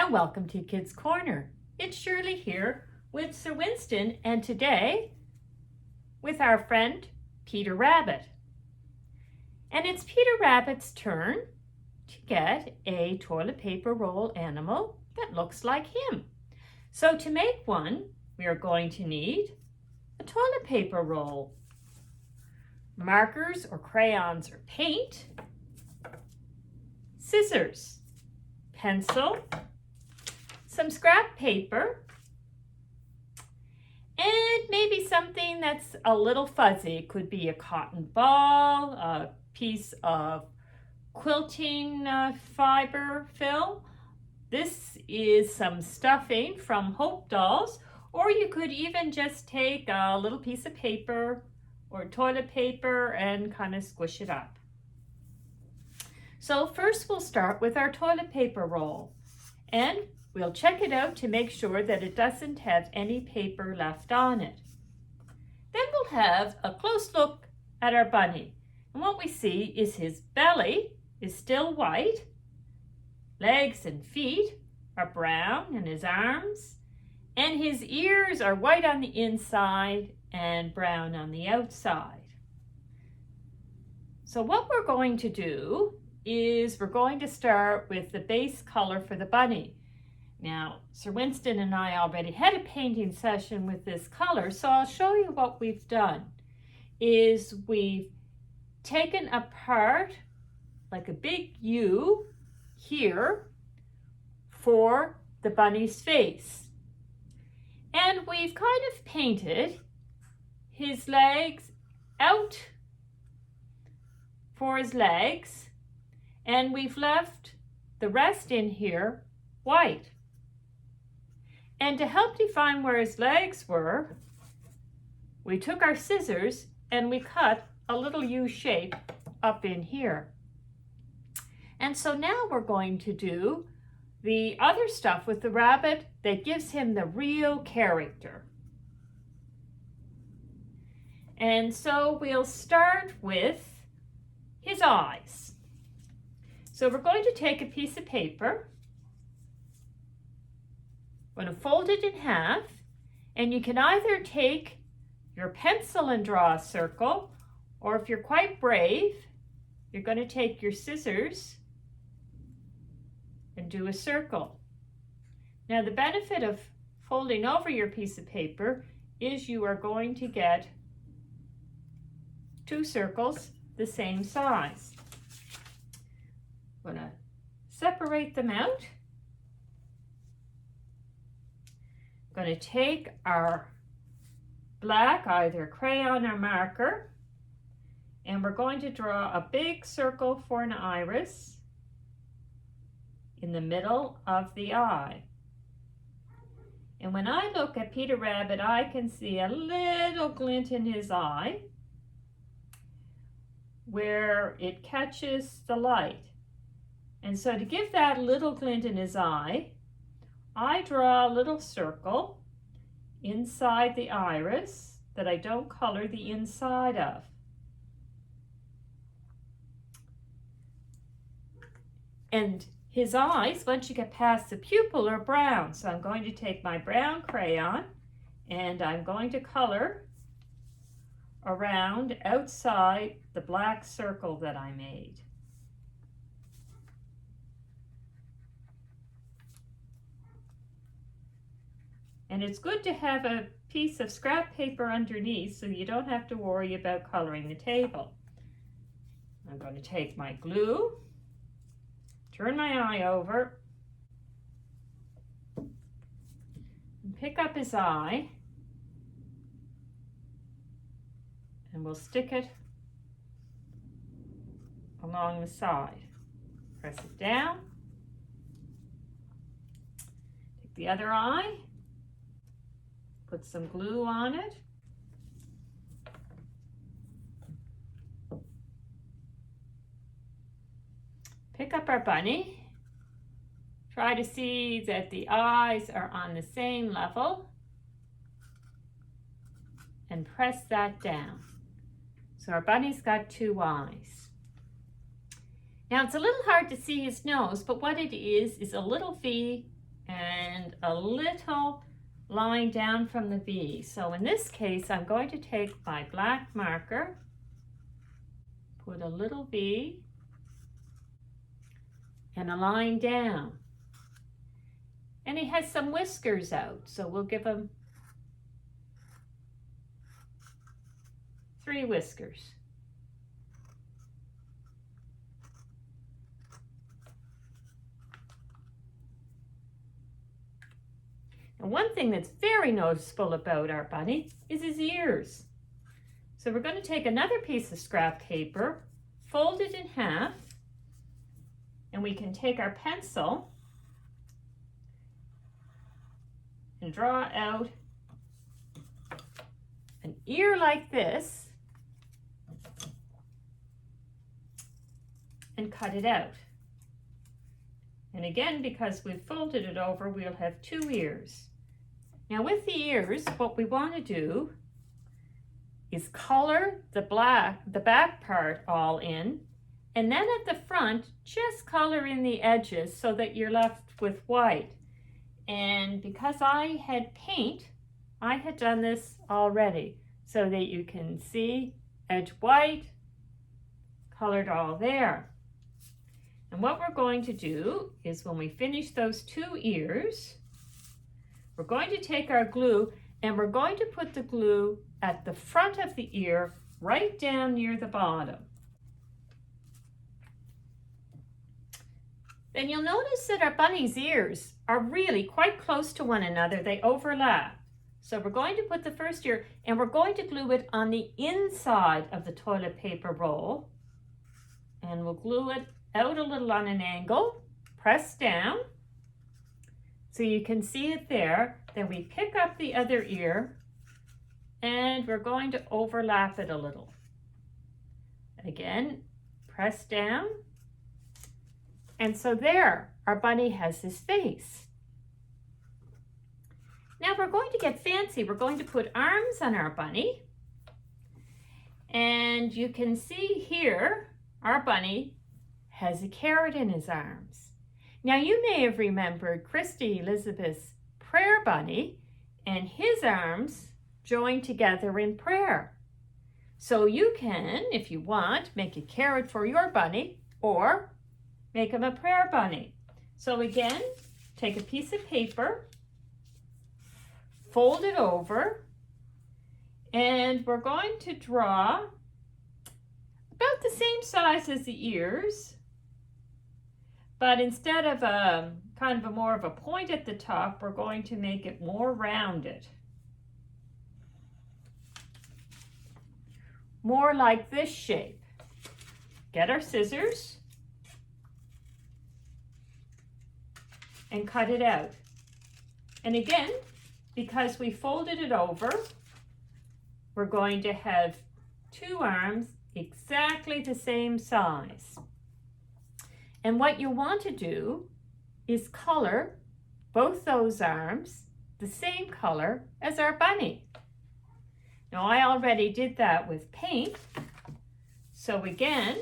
and welcome to Kids Corner. It's Shirley here with Sir Winston, and today with our friend Peter Rabbit. And it's Peter Rabbit's turn to get a toilet paper roll animal that looks like him. So to make one, we are going to need a toilet paper roll, markers or crayons or paint, scissors, pencil, some scrap paper, and maybe something that's a little fuzzy. It could be a cotton ball, a piece of quilting fiber film. This is some stuffing from Hope Dolls, or you could even just take a little piece of paper or toilet paper and kind of squish it up. So first we'll start with our toilet paper roll, and we'll check it out to make sure that it doesn't have any paper left on it. Then we'll have a close look at our bunny. And what we see is his belly is still white, legs and feet are brown, and his arms, and his ears are white on the inside and brown on the outside. So what we're going to do is we're going to start with the base color for the bunny. Now, Sir Winston and I already had a painting session with this color, so I'll show you what we've done. Is we've taken apart like a big U here for the bunny's face. And we've kind of painted his legs out for his legs, and we've left the rest in here white. And to help define where his legs were, we took our scissors and we cut a little U shape up in here. And so now we're going to do the other stuff with the rabbit that gives him the real character. And so we'll start with his eyes. So we're going to take a piece of paper, I'm going to fold it in half, and you can either take your pencil and draw a circle, or if you're quite brave, you're going to take your scissors and do a circle. Now the benefit of folding over your piece of paper is you are going to get two circles the same size. I'm going to separate them out. I'm going to take our black, either crayon or marker, and we're going to draw a big circle for an iris in the middle of the eye. And when I look at Peter Rabbit, I can see a little glint in his eye where it catches the light. And so to give that little glint in his eye, I draw a little circle inside the iris that I don't color the inside of. And his eyes, once you get past the pupil, are brown. So I'm going to take my brown crayon and I'm going to color around outside the black circle that I made. And it's good to have a piece of scrap paper underneath so you don't have to worry about coloring the table. I'm going to take my glue, turn my eye over, and pick up his eye, and we'll stick it along the side. Press it down, take the other eye, put some glue on it, pick up our bunny, try to see that the eyes are on the same level, and press that down. So our bunny's got two eyes. Now it's a little hard to see his nose, but what it is a little V and a little line down from the V. So in this case, I'm going to take my black marker, put a little V, and a line down. And he has some whiskers out, so we'll give him 3 whiskers. And one thing that's very noticeable about our bunny is his ears. So we're going to take another piece of scrap paper, fold it in half, and we can take our pencil and draw out an ear like this and cut it out. And again, because we've folded it over, we'll have 2 ears. Now with the ears, what we want to do is color the back part all in, and then at the front, just color in the edges so that you're left with white. And because I had paint, I had done this already so that you can see edge white, colored all there. And what we're going to do is when we finish those 2 ears, we're going to take our glue and we're going to put the glue at the front of the ear, right down near the bottom. Then you'll notice that our bunny's ears are really quite close to one another. They overlap. So we're going to put the first ear and we're going to glue it on the inside of the toilet paper roll. And we'll glue it out a little on an angle, press down, so you can see it there. Then we pick up the other ear and we're going to overlap it a little. Again, press down. And so there, our bunny has his face. Now we're going to get fancy. We're going to put arms on our bunny. And you can see here, our bunny has a carrot in his arms. Now you may have remembered Christy Elizabeth's prayer bunny and his arms joined together in prayer. So you can, if you want, make a carrot for your bunny or make him a prayer bunny. So again, take a piece of paper, fold it over, and we're going to draw about the same size as the ears, but instead of kind of more of a point at the top, we're going to make it more rounded. More like this shape. Get our scissors and cut it out. And again, because we folded it over, we're going to have 2 arms exactly the same size. And what you want to do is color both those arms the same color as our bunny. Now I already did that with paint. So again,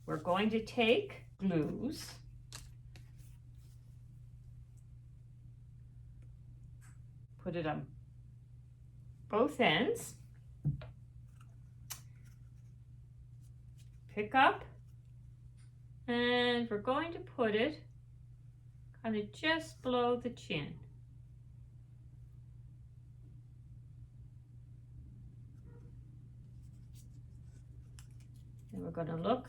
we're going to take glues, put it on both ends, pick up, and we're going to put it kind of just below the chin. And we're going to look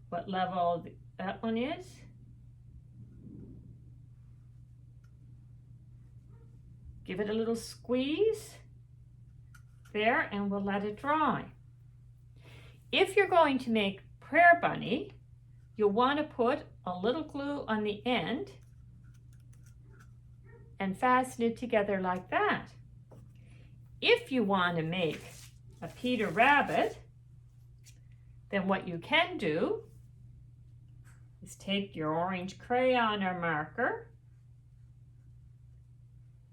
what level that one is. Give it a little squeeze there and we'll let it dry. If you're going to make prayer bunny, you'll want to put a little glue on the end and fasten it together like that. If you want to make a Peter Rabbit, then what you can do is take your orange crayon or marker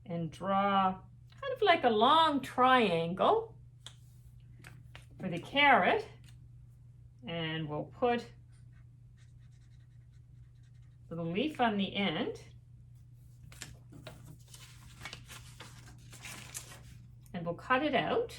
and draw kind of like a long triangle for the carrot, and we'll put little leaf on the end. And we'll cut it out.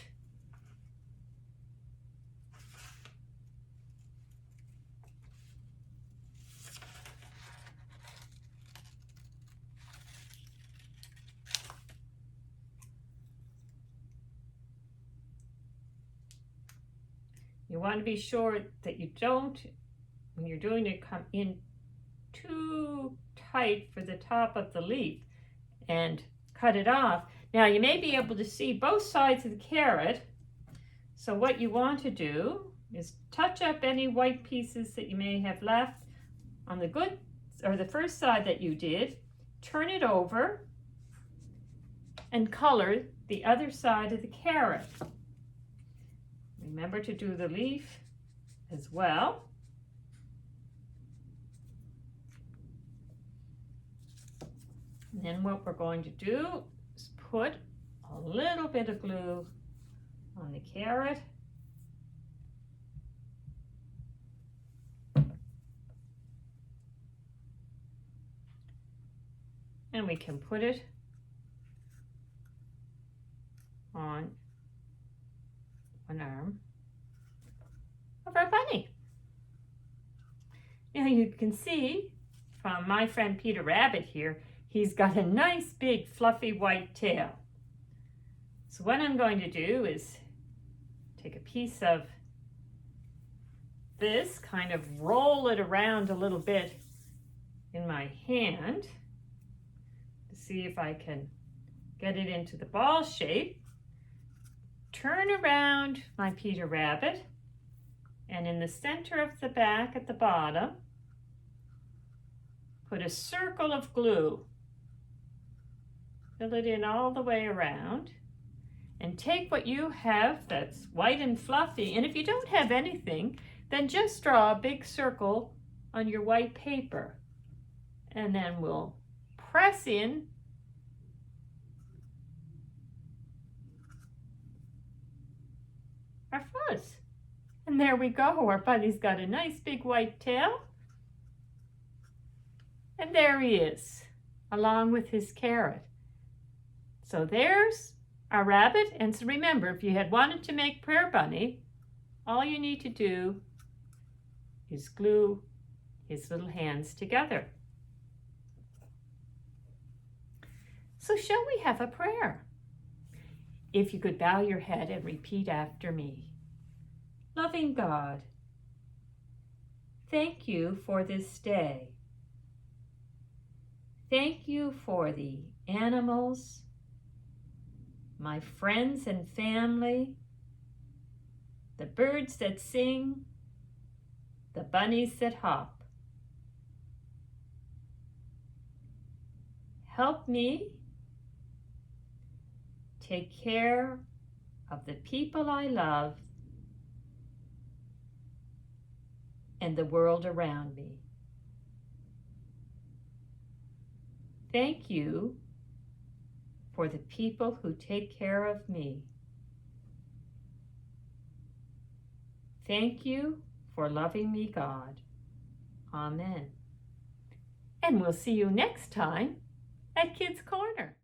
You want to be sure that you don't, when you're doing it, come in too tight for the top of the leaf and cut it off. Now you may be able to see both sides of the carrot. So what you want to do is touch up any white pieces that you may have left on the good or the first side that you did. Turn it over and color the other side of the carrot. Remember to do the leaf as well. And then what we're going to do is put a little bit of glue on the carrot. And we can put it on one arm of our bunny. Now you can see from my friend Peter Rabbit here, he's got a nice big fluffy white tail. So what I'm going to do is take a piece of this, kind of roll it around a little bit in my hand to see if I can get it into the ball shape. Turn around my Peter Rabbit, and in the center of the back at the bottom, put a circle of glue. Fill it in all the way around, and take what you have that's white and fluffy, and if you don't have anything, then just draw a big circle on your white paper, and then we'll press in our fuzz. And there we go, our bunny's got a nice big white tail. And there he is, along with his carrot. So there's our rabbit. And so remember, if you had wanted to make Prayer Bunny, all you need to do is glue his little hands together. So shall we have a prayer? If you could bow your head and repeat after me. Loving God, thank you for this day. Thank you for the animals, my friends and family, the birds that sing, the bunnies that hop. Help me take care of the people I love and the world around me. Thank you for the people who take care of me. Thank you for loving me, God. Amen. And we'll see you next time at Kids Corner.